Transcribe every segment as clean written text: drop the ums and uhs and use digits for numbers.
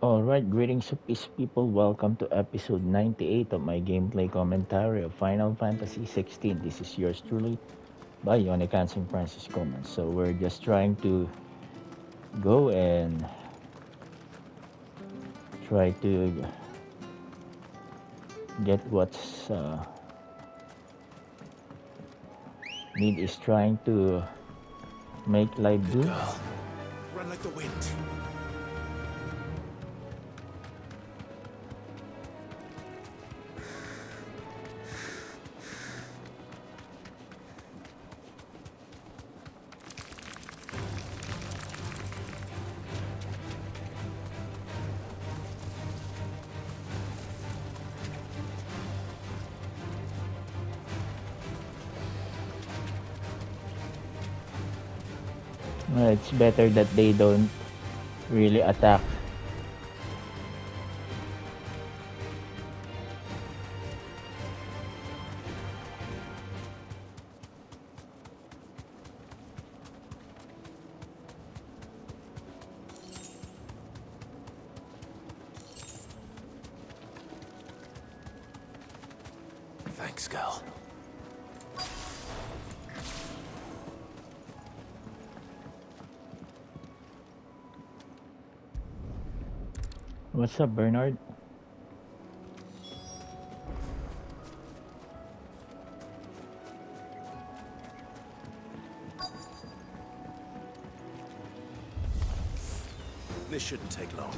Alright, greetings of peace people. Welcome to episode 98 of my gameplay commentary of Final Fantasy 16. This is yours truly by Yonikan St. Francis Coleman. So we're just trying to go and try to get what's need is trying to make life do. Girl, run like the wind. It's better that they don't really attack. Thanks, girl. What's up, Bernard? This shouldn't take long.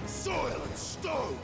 Soil and stone!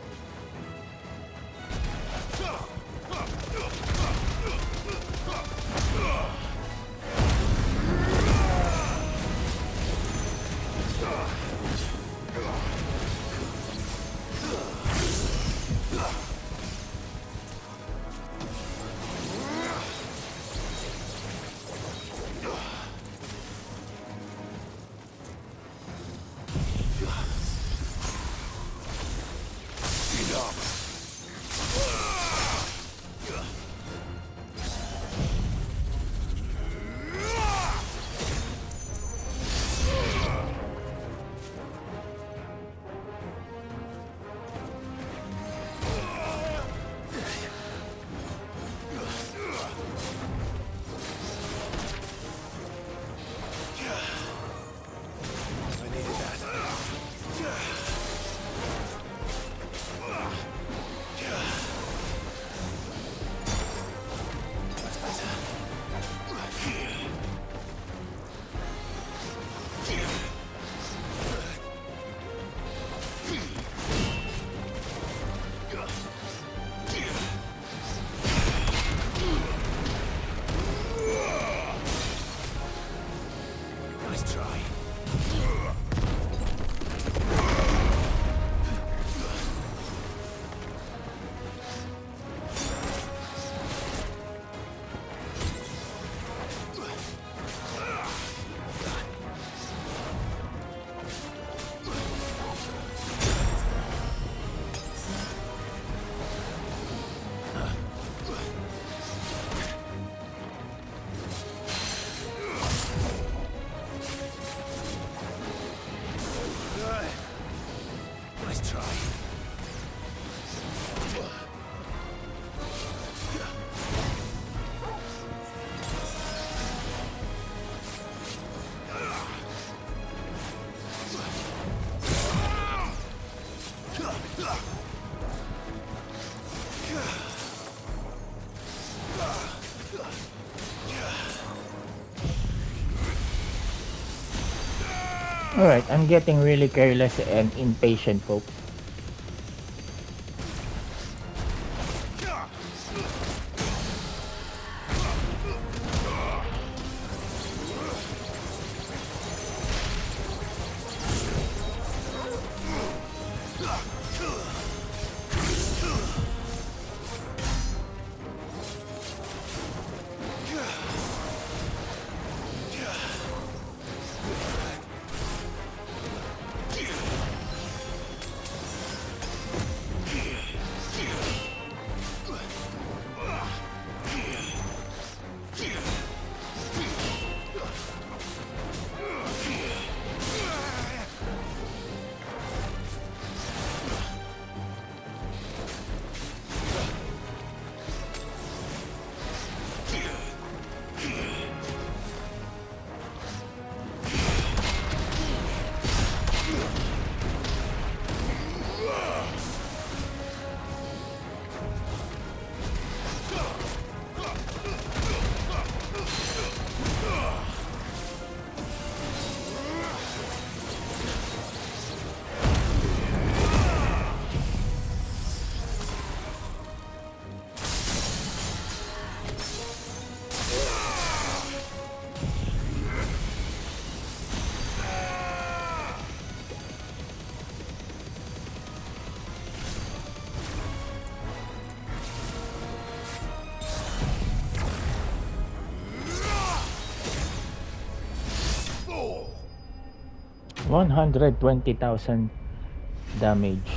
Nice try. Alright, I'm getting really careless and impatient, folks. Four. 120,000 damage.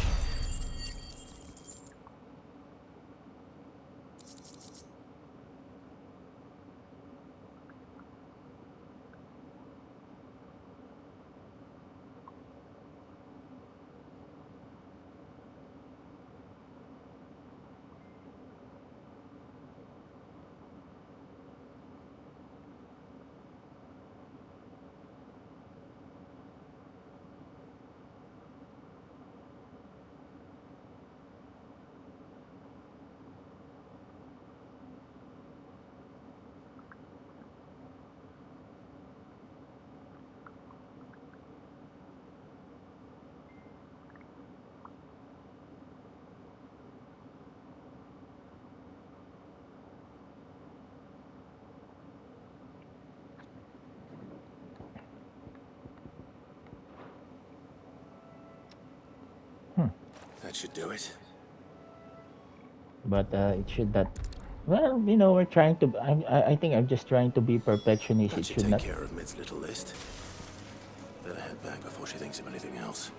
That should do it. But it should not. Well, we're trying to. I think I'm just trying to be perfectionist. That It should should take not. care of Mid's little list. Better head back before she thinks of anything else.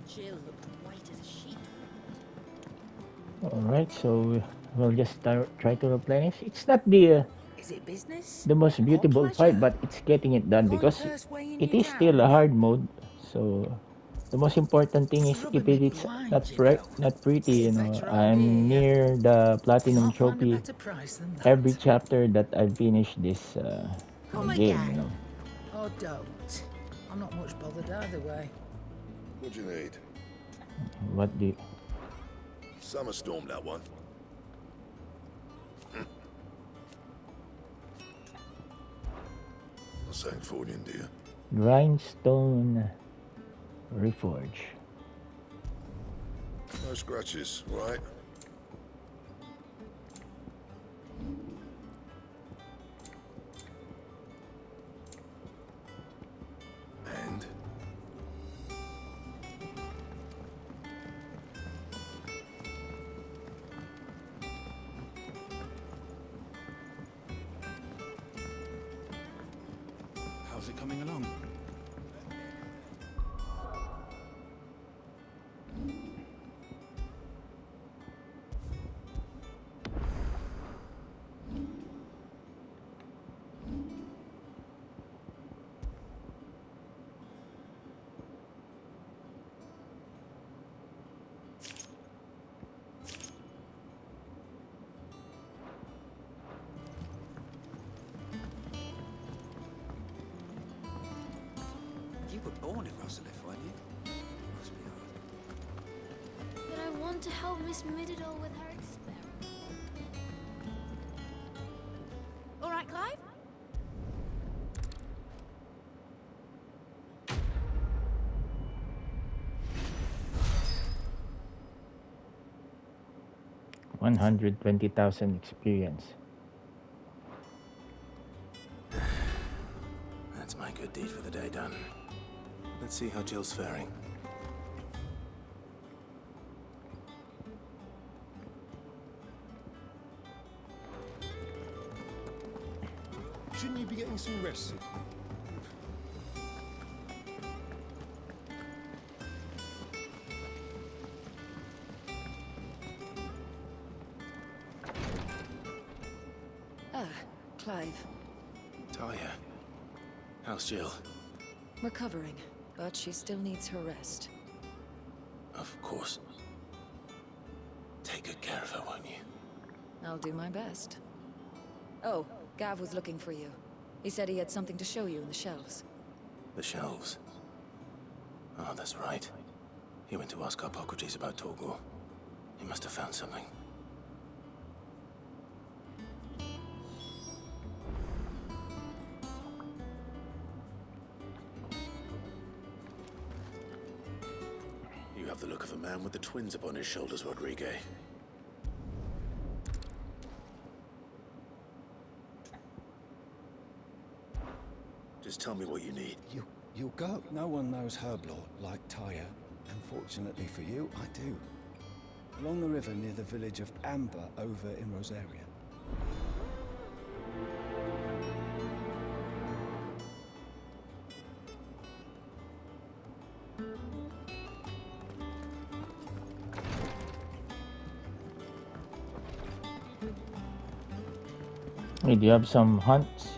Jill looked white as a sheet. All right, so we'll just try to replenish. It's not the Is it business? the most Or beautiful pleasure? part, but it's getting it done Find the because first way in it your is still town, a yeah? hard mode. So the most important thing It's is if rubbing me it's blind, you know. not pretty, It's you know. better round here, I'm yeah. near the platinum Can't find a trophy better price than every that. chapter that I finish this Come game, you again. know. Or don't. I'm not much bothered either way. What do you need? What do you, Summer storm, that one. Not saying forging, do you? Grindstone Reforge. No scratches, right? And? How's it coming along? You were born in Rosalith, weren't you? Must be hard. But I want to help Miss Middledore with her experiment. All right, Clive? $120,000 experience. That's my good deed for the day done. Let's see how Jill's faring. Shouldn't you be getting some rest? Ah, Clive. Talia, how's Jill? Recovering, but she still needs her rest. Of course. Take good care of her, won't you? I'll do my best. Oh, Gav was looking for you. He said he had something to show you in the shelves. The shelves. Oh, that's right. He went to ask Hippocrates about Torgor. He must have found something. You have the look of a man with the twins upon his shoulders, Rodrigue. Just tell me what you need. You'll go. No one knows Herblore like Tyre. And fortunately for you, I do. Along the river near the village of Amber over in Rosaria. Hey, do you have some hunts?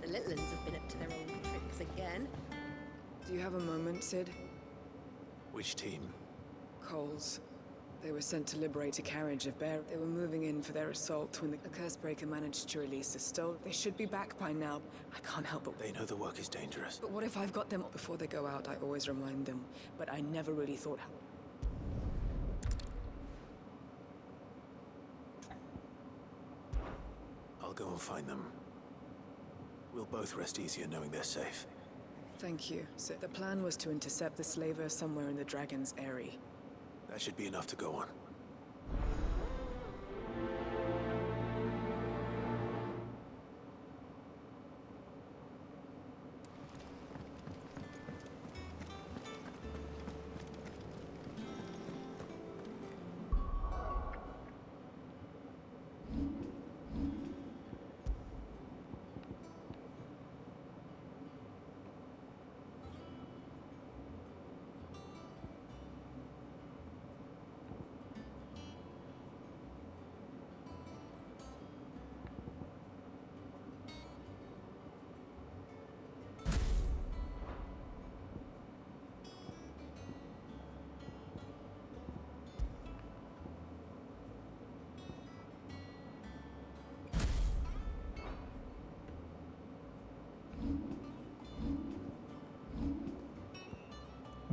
The little uns have been up to their old tricks again. Do you have a moment, Sid? Which team? Coles. They were sent to liberate a carriage of bear. They were moving in for their assault when the Cursebreaker managed to release a stole. They should be back by now. I can't help it. They know the work is dangerous. But what if I've got them before they go out? I always remind them. But I never really thought how. I'll go and find them. We'll both rest easier knowing they're safe. Thank you, Sid. The plan was to intercept the slaver somewhere in the Dragon's Eyrie. That should be enough to go on.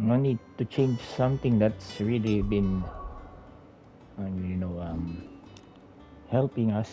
No need to change something that's really been, helping us.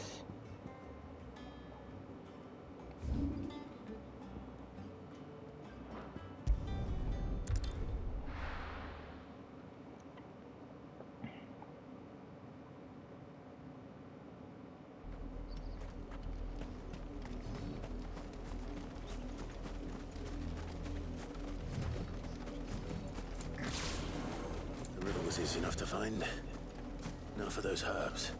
The river was easy enough to find. Now for those herbs.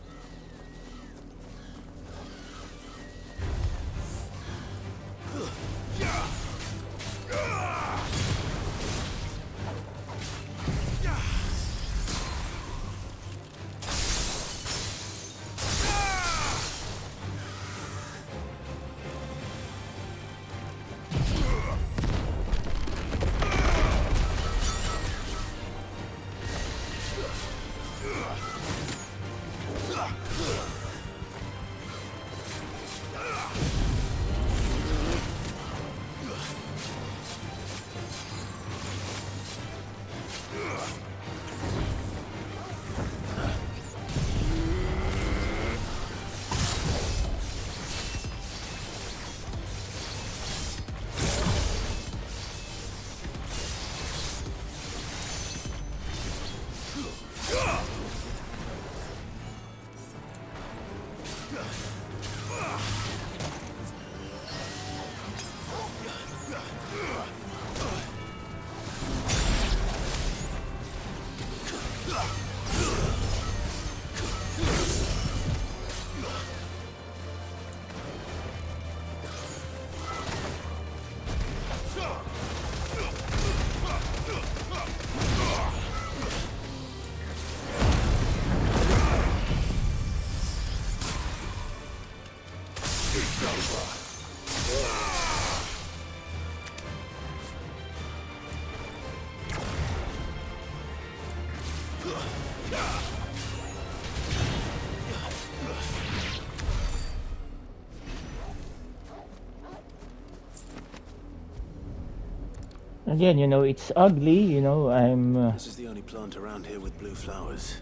Again, it's ugly. This is the only plant around here with blue flowers.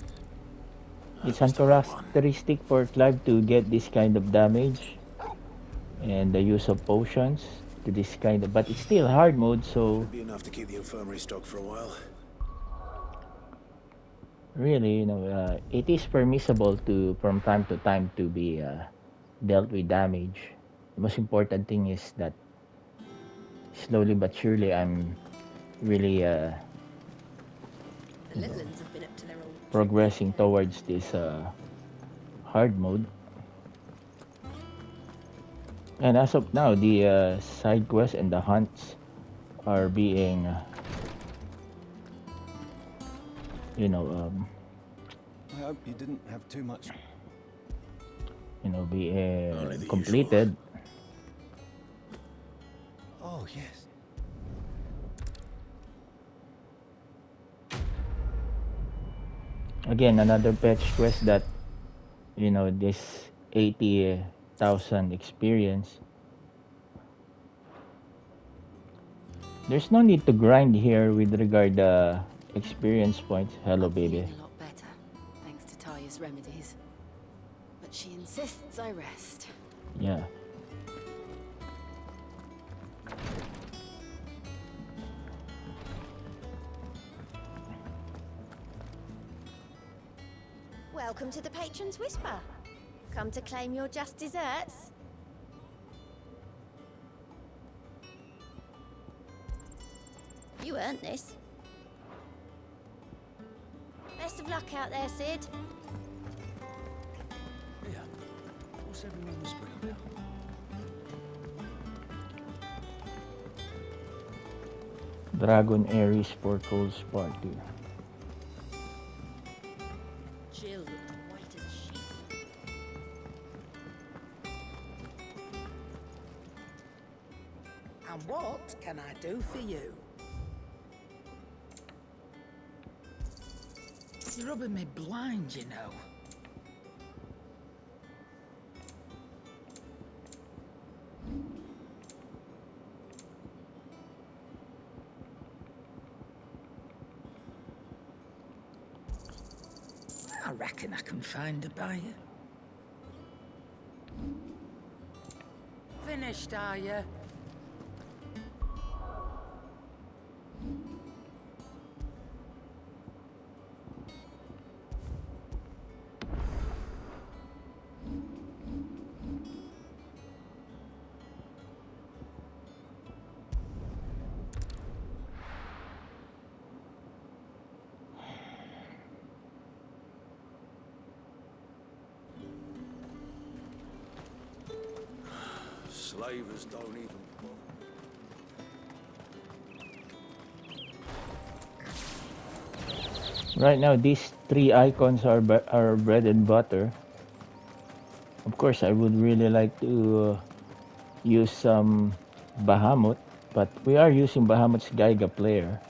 I It's hope it's the right one. uncharacteristic for Clive to get this kind of damage and the use of potions to this kind of, but it's still hard mode, so Should be enough to keep the infirmary stocked for a while. really, it is permissible to from time to time to be dealt with damage. The most important thing is that slowly but surely I'm really The little ones have been up to their old tricks progressing again. towards this hard mode. And as of now, the side quests and the hunts are being, I hope you didn't have too much. Only the usual. completed. Oh, yes. Again, another patch quest that, this 80,000 experience. There's no need to grind here with regard experience points. Hello, I'm baby. feeling a lot better, thanks to Taya's remedies. But she insists I rest. Yeah. Welcome to the Patron's Whisper. Come to claim your just desserts? You earned this. Best of luck out there, Sid. Yeah. What's everyone whispering about? Dragon Ares for Cole's Party. Jill looked white as a sheet. And what can I do for you? You're rubbing me blind, you know. I reckon I can find a buyer. Finished, are you? Slavers don't even bother. Right now, these three icons are bread and butter. Of course, I would really like to use some Bahamut, but we are using Bahamut's Gaiga player.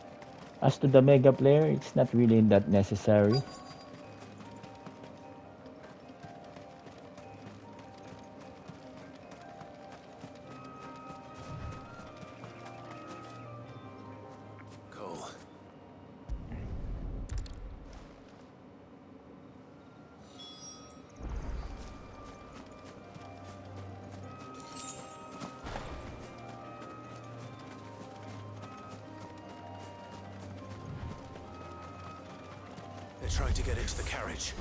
As to the Mega player, it's not really that necessary. Cole. They're trying to get into the carriage.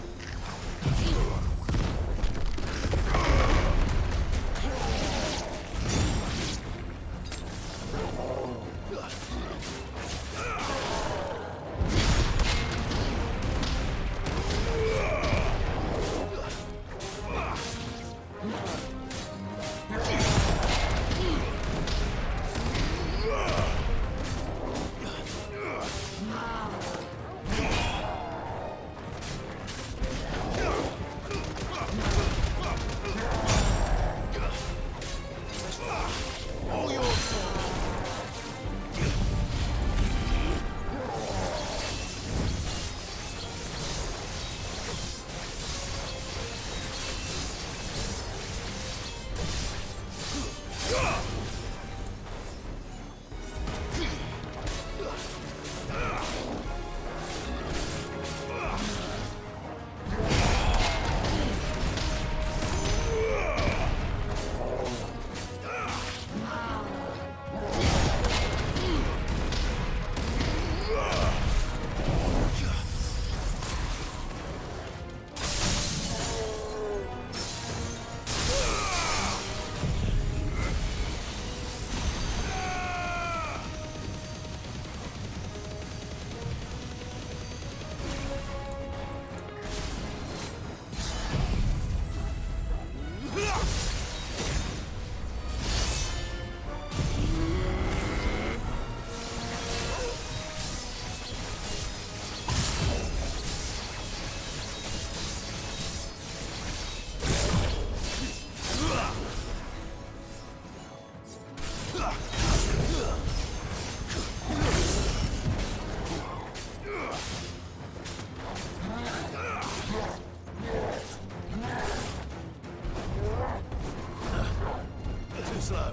Too slow.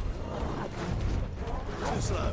Too slow.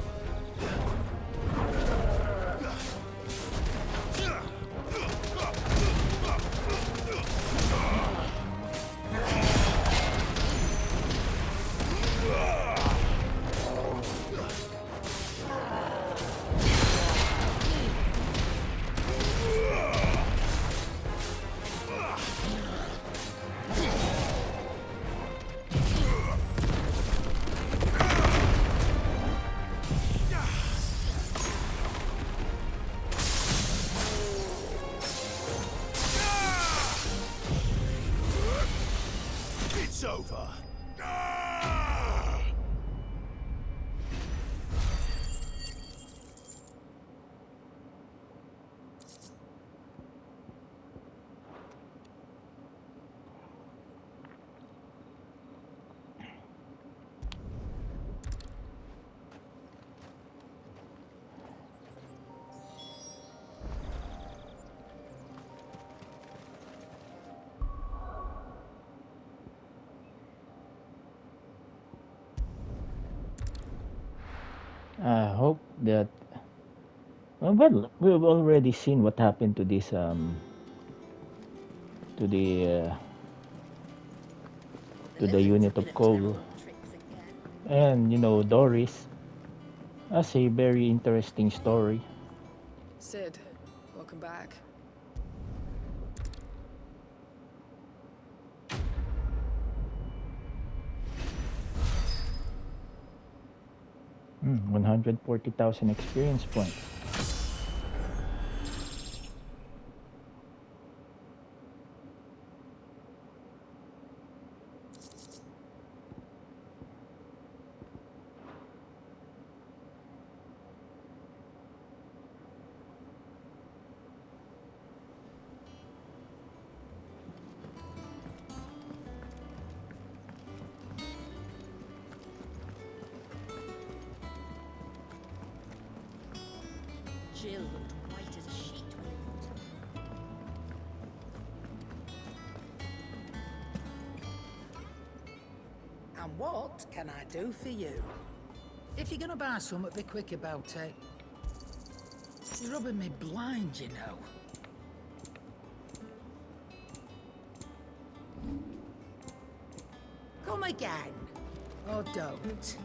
It's over. I hope that. Well, we've already seen what happened to this to the unit of coal. And Doris has a very interesting story. Sid, welcome back. 140,000 experience points. Jill looked white as a sheet when we brought her. And what can I do for you? If you're gonna buy something, be quick about it. You're rubbing me blind, you know. Come again. Or don't.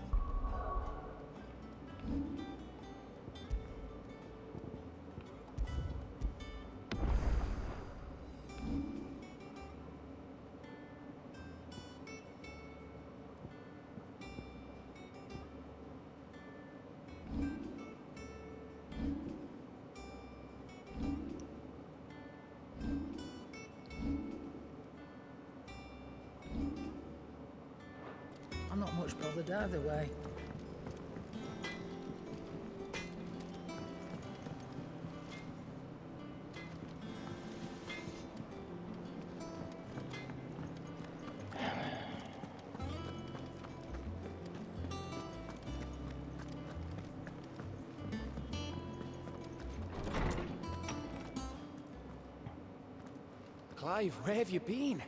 I'm not much bothered either way. Clive, where have you been?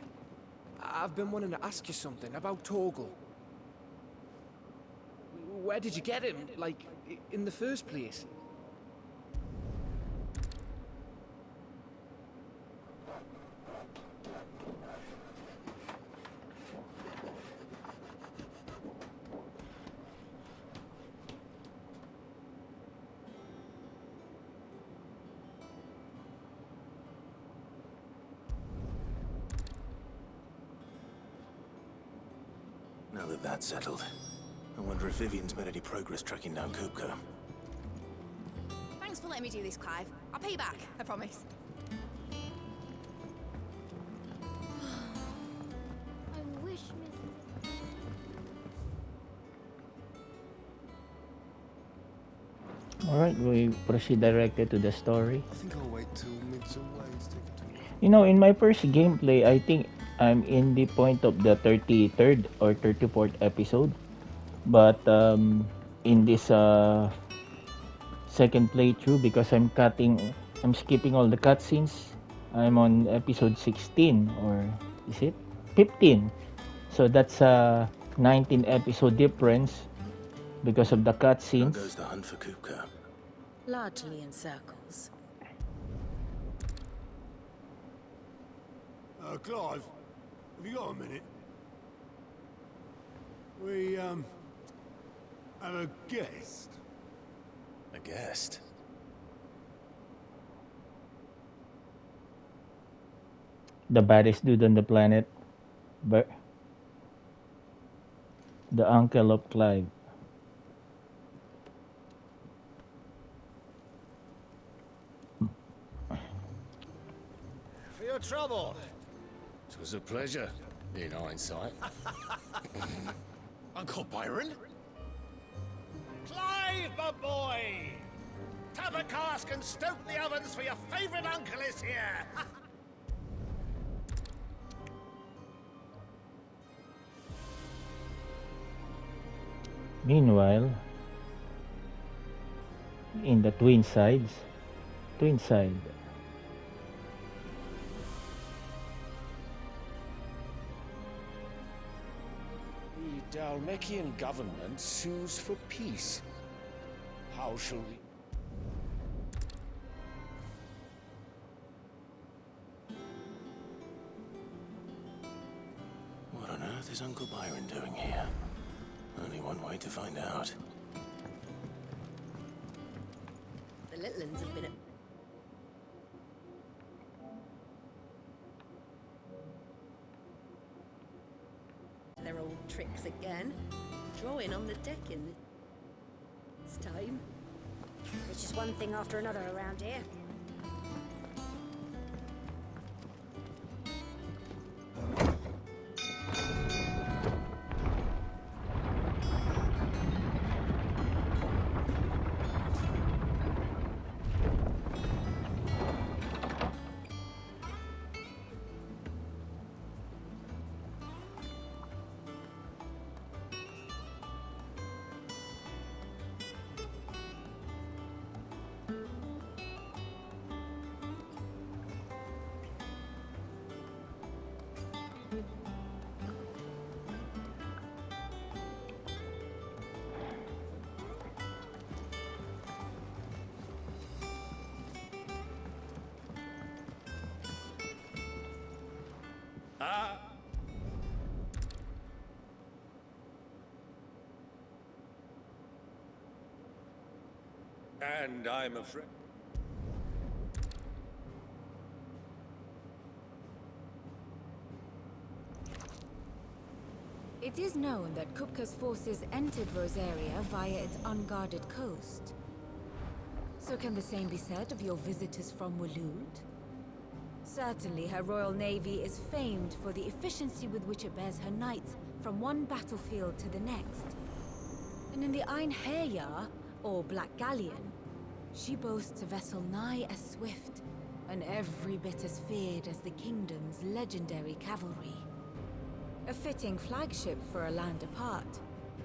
I've been wanting to ask you something about Torgal. Where did you get him, like, in the first place? Now that that's settled, I wonder if Vivian's made any progress tracking down Kupka. Thanks for letting me do this, Clive. I'll pay you back, I promise. I wish Miss... Alright, we proceed directly to the story. I think I'll wait till Midsummer Ways take it to me. In my first gameplay, I think I'm in the point of the 33rd or 34th episode. But in this second playthrough, because I'm skipping all the cutscenes, I'm on episode 16, or is it 15? So that's a 19 episode difference because of the How cutscenes. goes the hunt for Kupka? Largely in circles. Clive, have you got a minute? We, have a guest. A guest? The baddest dude on the planet, but the uncle of Clive. For your trouble. It was a pleasure, in hindsight. Uncle Byron? Clive, my boy! Tap a cask and stoke the ovens, for your favorite uncle is here! Meanwhile, in the twin side, The Dalmekian government sues for peace. How shall we... is Uncle Byron doing here? Only one way to find out. The little uns have been at... their old tricks again. Drawing on the deck in this time. It's just one thing after another around here. And I'm afraid... It is known that Kupka's forces entered Rosaria via its unguarded coast. So can the same be said of your visitors from Waloed? Certainly, her Royal Navy is famed for the efficiency with which it bears her knights from one battlefield to the next. And in the Ein Herjar, or Black Galleon, she boasts a vessel nigh as swift and every bit as feared as the kingdom's legendary cavalry. A fitting flagship for a land apart,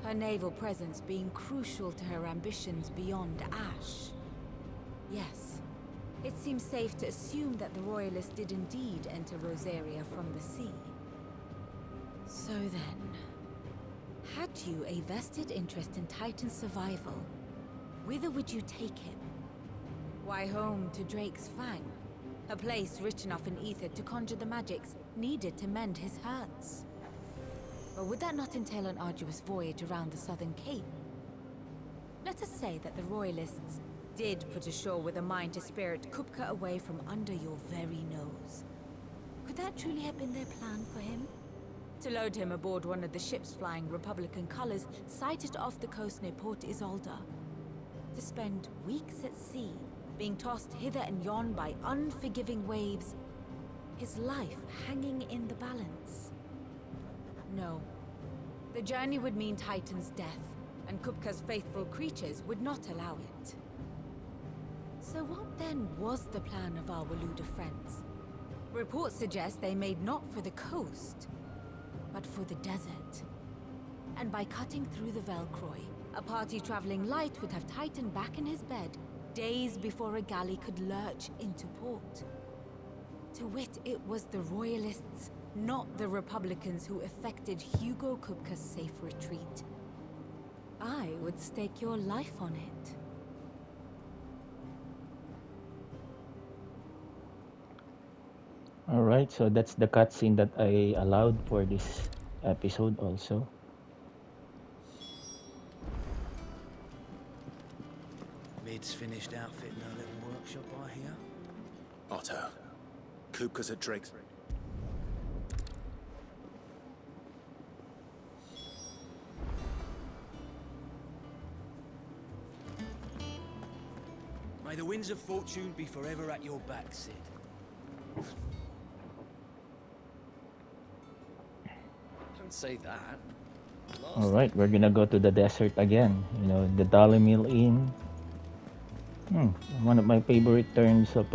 her naval presence being crucial to her ambitions beyond Ash. Yes, it seems safe to assume that the Royalists did indeed enter Rosaria from the sea. So then, had you a vested interest in Titan's survival, whither would you take him? Why, home to Drake's Fang, a place rich enough in ether to conjure the magics needed to mend his hurts. But would that not entail an arduous voyage around the southern cape? Let us say that the Royalists did put ashore with a mind to spirit Kupka away from under your very nose. Could that truly have been their plan for him? To load him aboard one of the ships flying Republican colors sighted off the coast near Port Isolde? To spend weeks at sea, being tossed hither and yon by unforgiving waves, his life hanging in the balance? No. The journey would mean Titan's death, and Kupka's faithful creatures would not allow it. So what then was the plan of our Waluda friends? Reports suggest they made not for the coast, but for the desert. And by cutting through the Velcroy, a party traveling light would have Titan back in his bed days before a galley could lurch into port. To wit, it was the Royalists, not the Republicans, who effected Hugo Kupka's safe retreat. I would stake your life on it. Alright, so that's the cutscene that I allowed for this episode also. Mid's finished outfitting our little workshop, I hear. Otto, Kupka's at Drake's. May the winds of fortune be forever at your back, Sid. Don't say that. Alright, we're gonna go to the desert again. You know, the Dolly Mill Inn. One of my favorite terms of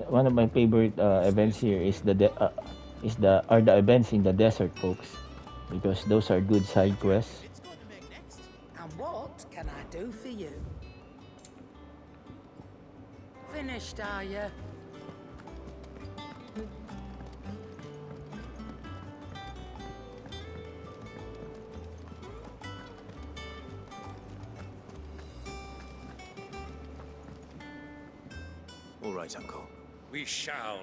one of my favorite events here is the events in the desert, folks, because those are good side quests. And what can I do for you? Finished, are you? All right, Uncle. We shall.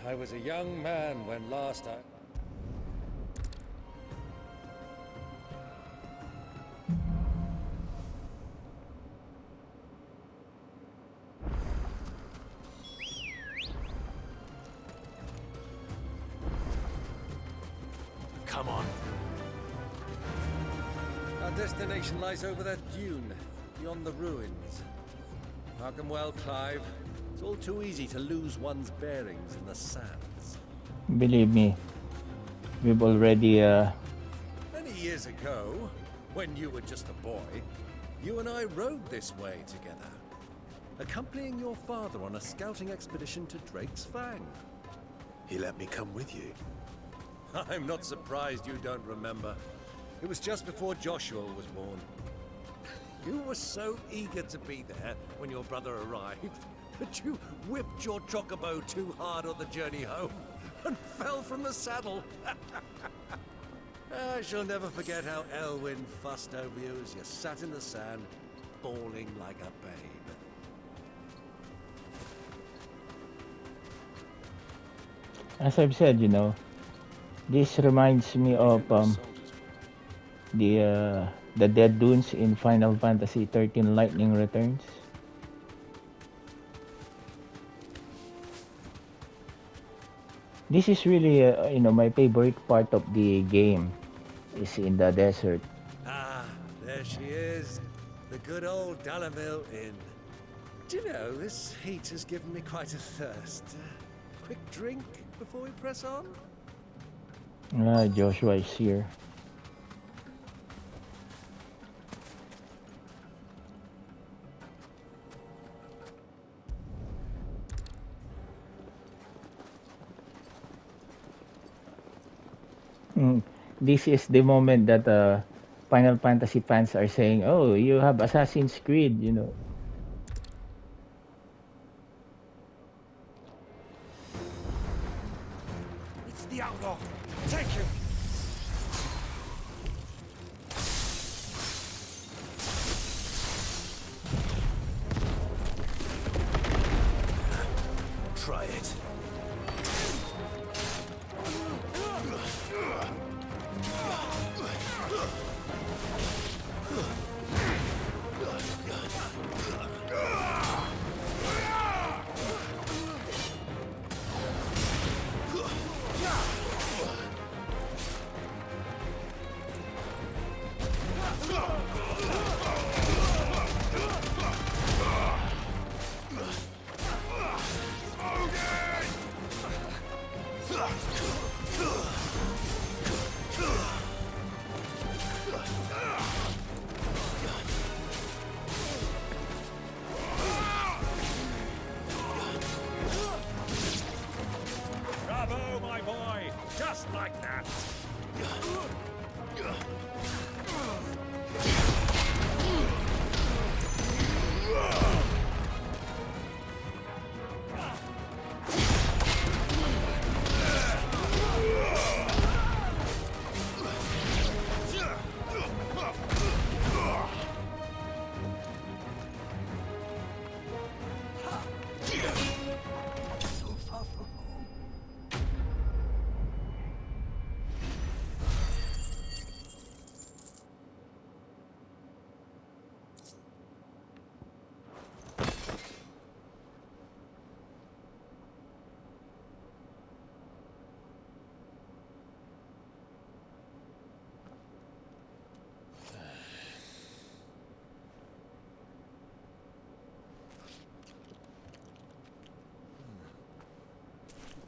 I was a young man when last I... Come on. Our destination lies over that dune, beyond the ruins. Mark 'em well, Clive. It's all too easy to lose one's bearings in the sands. Believe me, we've already Many years ago, when you were just a boy, you and I rode this way together, accompanying your father on a scouting expedition to Drake's Fang. He let me come with you. I'm not surprised you don't remember. It was just before Joshua was born. You were so eager to be there when your brother arrived that you whipped your chocobo too hard on the journey home and fell from the saddle. I shall never forget how Elwyn fussed over you as you sat in the sand, bawling like a babe. as I've said, this reminds me of the dead dunes in Final Fantasy 13 Lightning Returns. This is really my favorite part of the game is in the desert. Ah, there she is. The good old Dalamil Inn. Do you know, this heat has given me quite a thirst. Quick drink before we press on? Joshua is here. This is the moment that Final Fantasy fans are saying, "Oh, you have Assassin's Creed," It's the outlaw. Take him. Try it. Bravo, my boy. Just like that.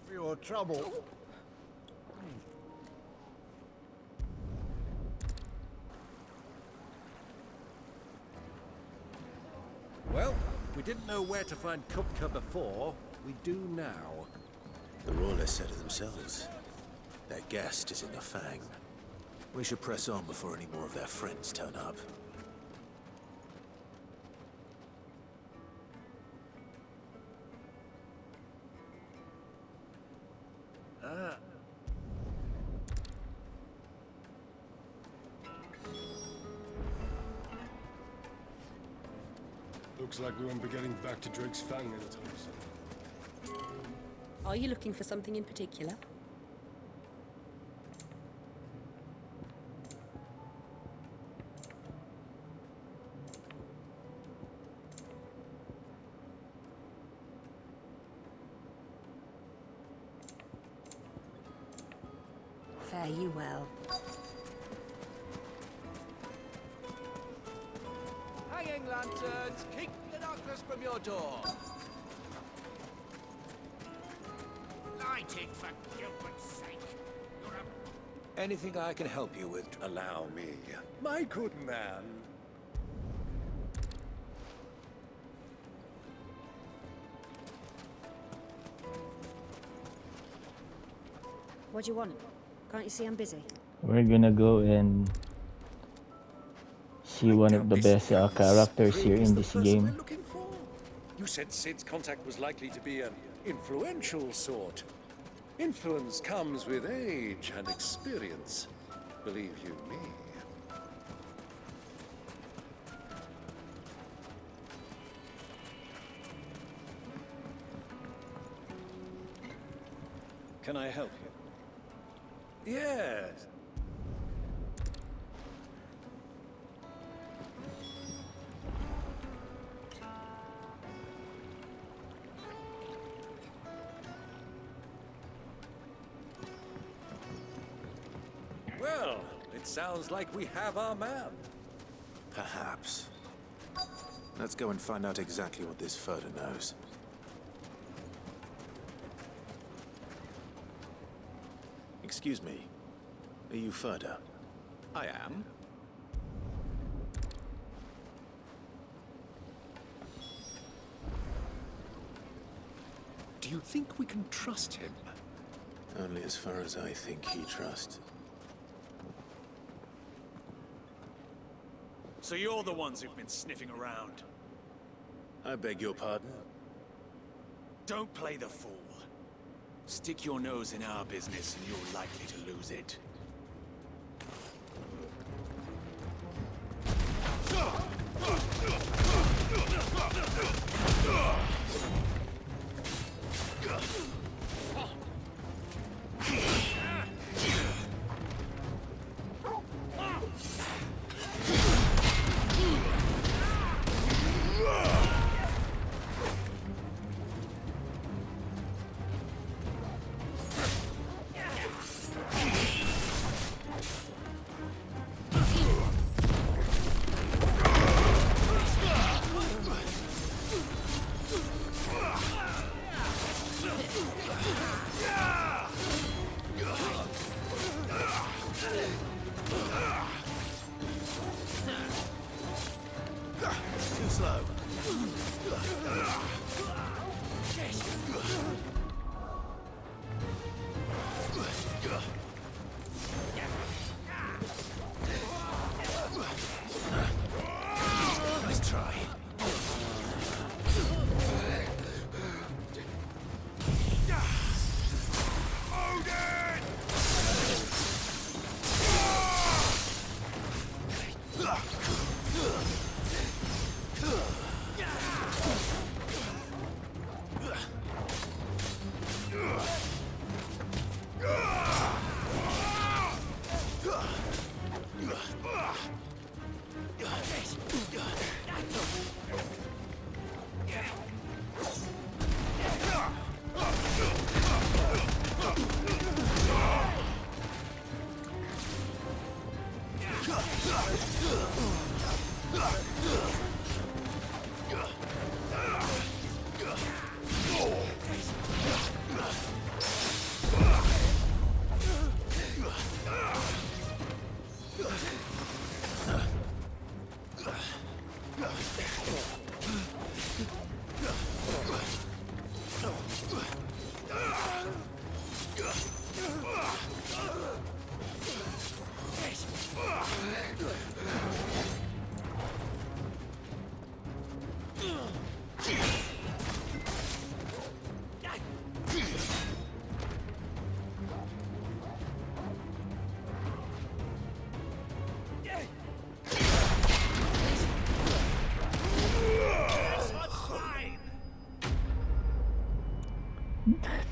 For your trouble. Well, we didn't know where to find Kupka before. We do now. The Royalists said it themselves. Their guest is in the Fang. We should press on before any more of their friends turn up. Looks like we won't be getting back to Drake's Fang anytime soon. Are you looking for something in particular? Fare you well. Hanging lanterns, keep the darkness from your door. Lighting, for Gilbert's sake. You're a... Anything I can help you with, allow me. My good man. What do you want? Can't you see I'm busy? We're gonna go and see one of the best characters here in this game. You said Sid's contact was likely to be an influential sort. Influence comes with age and experience, believe you me. Can I help you? Yes. Well, it sounds like we have our man. Perhaps. Let's go and find out exactly what this Furter knows. Excuse me. Are you Furter? I am. Do you think we can trust him? Only as far as I think he trusts. So you're the ones who've been sniffing around. I beg your pardon? Don't play the fool. Stick your nose in our business and you're likely to lose it. Too slow. Nice try.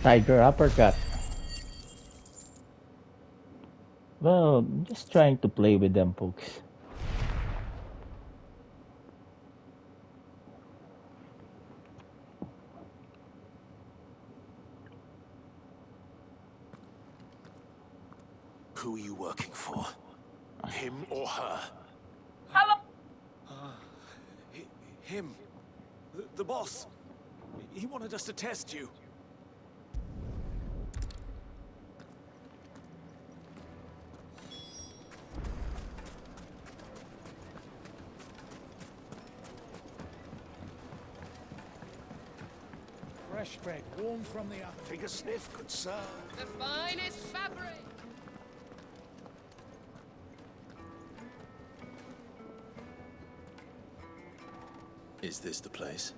Tiger uppercut. Well, just trying to play with them, folks. Who are you working for? Him or her? Him. The boss. He wanted us to test you. Fresh bread, warm from the oven. Take a sniff, good sir. The finest fabric. Is this the place?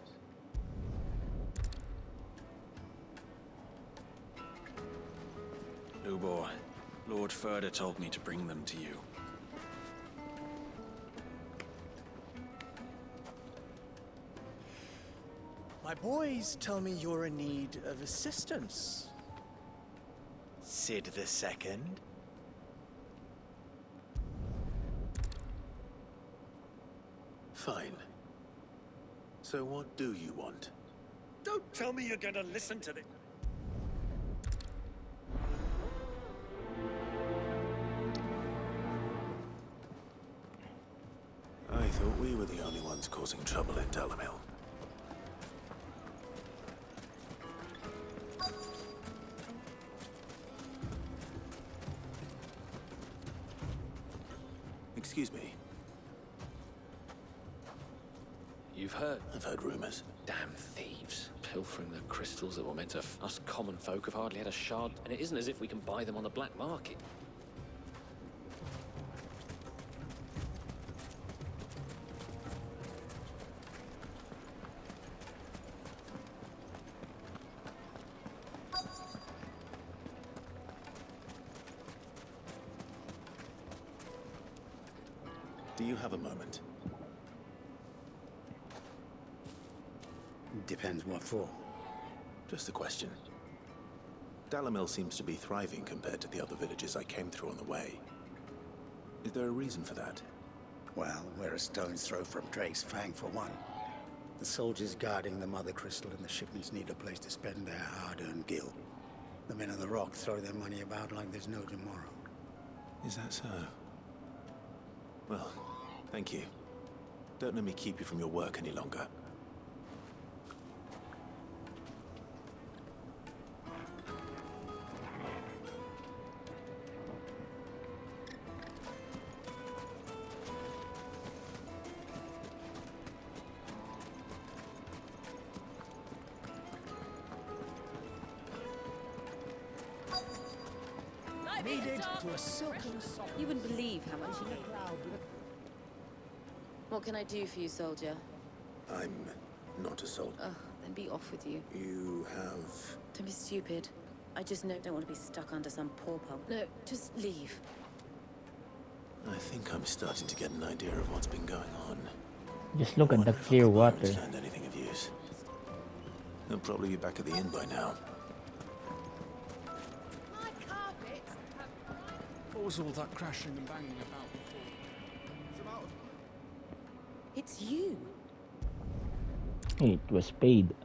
Lubor, Lord Furder told me to bring them to you. My boys tell me you're in need of assistance. Sid the Second? Fine. So what do you want? Don't tell me you're going to listen to this. I thought we were the only ones causing trouble in Dalamil. Excuse me. You've heard? I've heard rumors. Damn thieves. Pilfering the crystals that were meant to... Us common folk have hardly had a shard, and it isn't as if we can buy them on the black market. Do you have a moment? Depends what for. Just a question. Dalamil seems to be thriving compared to the other villages I came through on the way. Is there a reason for that? Well, we're a stone's throw from Drake's Fang for one. The soldiers guarding the Mother Crystal and the shipments need a place to spend their hard-earned gil. The men on the rock throw their money about like there's no tomorrow. Is that so? Well, thank you. Don't let me keep you from your work any longer. Needed to a silken soft. You wouldn't believe how much you need. What can I do for you, soldier? I'm not a soldier. Ugh, then be off with you. You have... Don't be stupid. I just don't want to be stuck under some pauper. No, just leave. I think I'm starting to get an idea of what's been going on. Just look at the clear water. Find anything of use. They'll probably be back at the inn by now. What was all that crashing and banging about before? It's you. It was paid.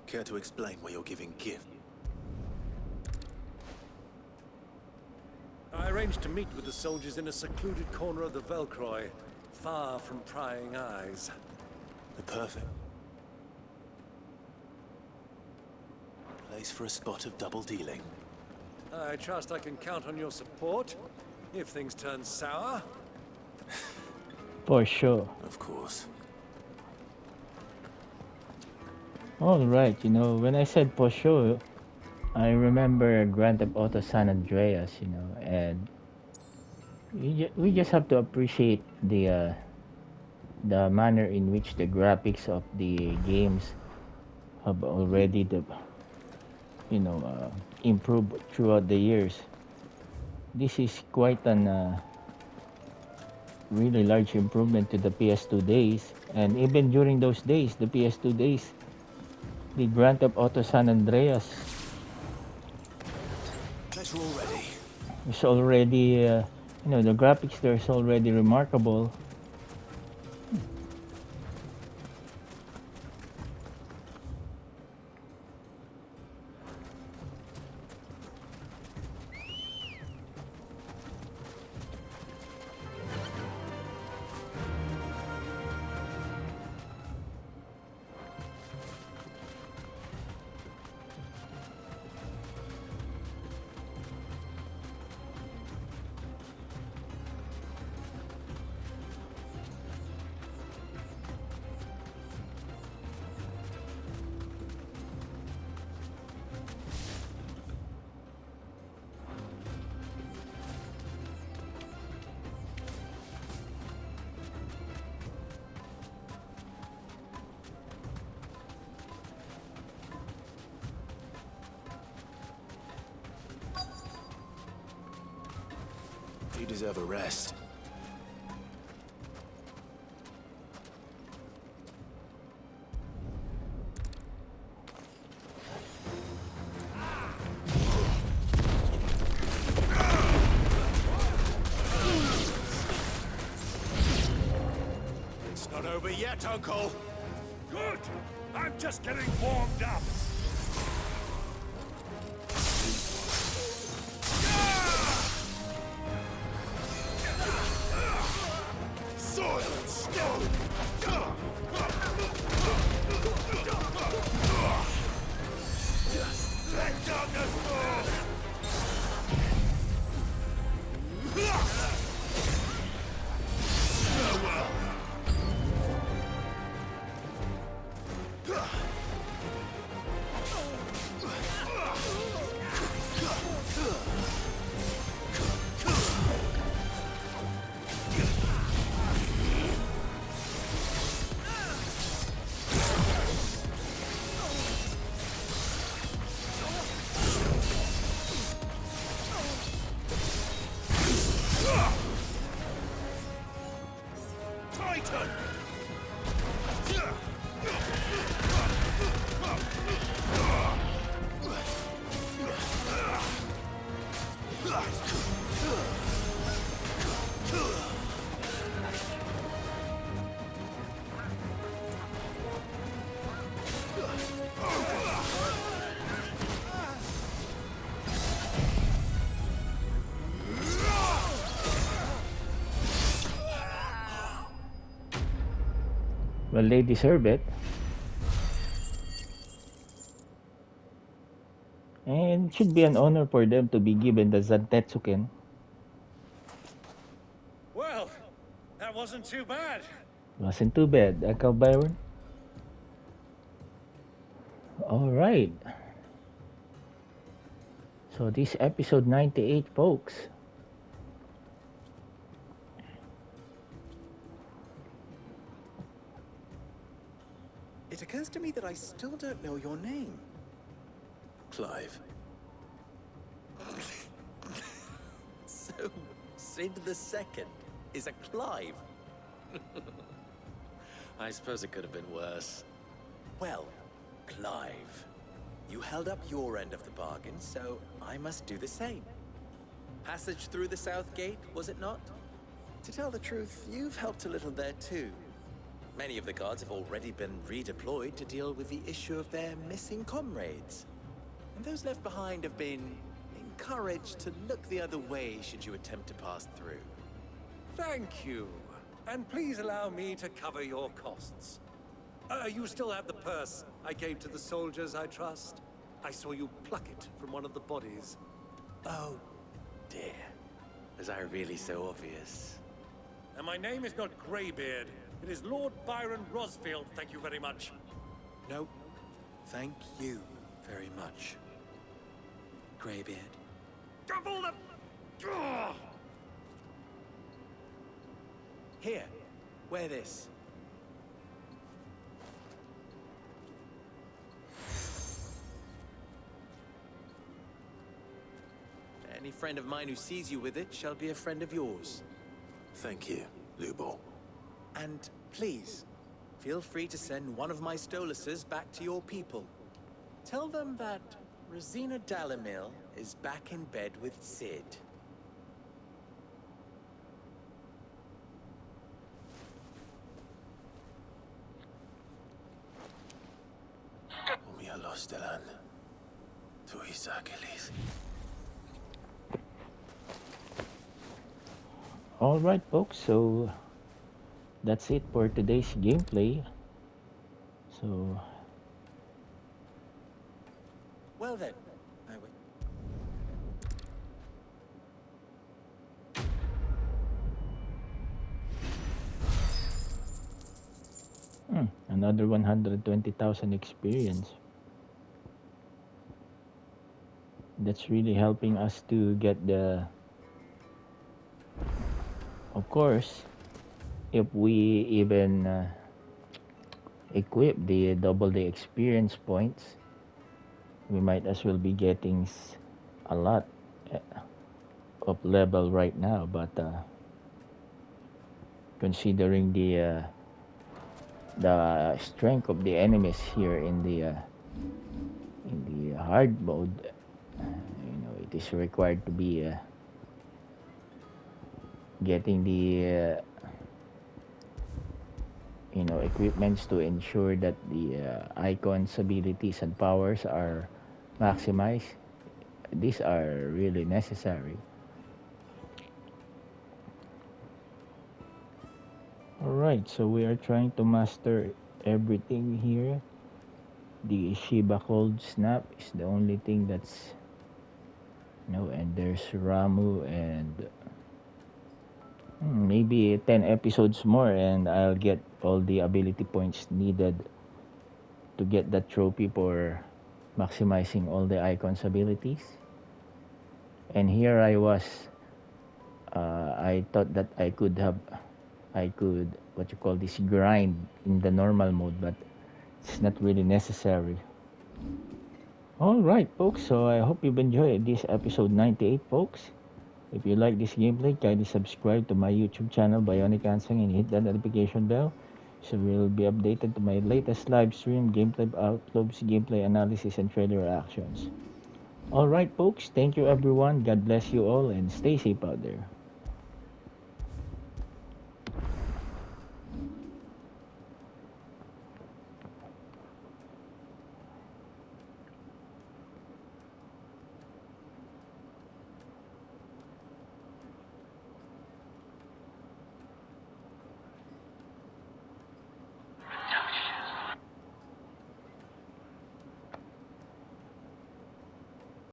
Care to explain why you're giving gift? I arranged to meet with the soldiers in a secluded corner of the Velcroy, far from prying eyes. The perfect place for a spot of double dealing. I trust I can count on your support if things turn sour. For sure. Of course. Alright, you know, when I said for sure, I remember Grand Theft Auto San Andreas, and we just have to appreciate the manner in which the graphics of the games have already improved throughout the years. This is quite an really large improvement to the PS2 days, and even during those days, the PS2 days, the Grand Theft Auto San Andreas That's all ready. is already, the graphics there is already remarkable. You deserve a rest. It's not over yet, Uncle. Good. I'm just getting warmed up. Soil and stone. Let darkness fall. Farewell. Titan! Well, they deserve it. And it should be an honor for them to be given the Zantetsuken. Well, that wasn't too bad. Wasn't too bad, Ikaw, Byron? Alright. So this episode 98, folks. It occurs to me that I still don't know your name. Clive. So, Sid the Second is a Clive. I suppose it could have been worse. Well, Clive, you held up your end of the bargain, so I must do the same. Passage through the South Gate, was it not? To tell the truth, you've helped a little there too. Many of the guards have already been redeployed to deal with the issue of their missing comrades. And those left behind have been encouraged to look the other way should you attempt to pass through. Thank you. And please allow me to cover your costs. You still have the purse I gave to the soldiers, I trust? I saw you pluck it from one of the bodies. Oh, dear. Was I really so obvious? And my name is not Greybeard. It is Lord Byron Rosfield, thank you very much. No, thank you very much. greybeard. Double the... Ugh! Here, wear this. Any friend of mine who sees you with it shall be a friend of yours. Thank you, Lubo. And please, feel free to send one of my Stoluses back to your people. Tell them that Rosina Dalamil is back in bed with Sid. Umialos delan. Tuisakelis. Alright folks, so that's it for today's gameplay. So Well then, I wait. another 120,000 experience. That's really helping us to get the... Of course, if we even equip the double the experience points, we might as well be getting a lot of level right now, but considering the strength of the enemies here in the hard mode, it is required to be getting the equipments to ensure that the icons, abilities, and powers are maximized. These are really necessary. Alright, so we are trying to master everything here. The Shiba Cold Snap is the only thing that's and there's Ramu and maybe 10 episodes more and I'll get all the ability points needed to get that trophy for maximizing all the icons abilities. And here I was, I thought that I could what you call this, grind in the normal mode, but it's not really necessary. Alright folks, so I hope you've enjoyed this episode 98 folks. If you like this gameplay, kindly subscribe to my YouTube channel Bionic Answering and hit that notification bell so you'll be updated to my latest live stream, gameplay uploads, gameplay analysis, and trailer reactions. Alright folks, thank you everyone, God bless you all, and stay safe out there.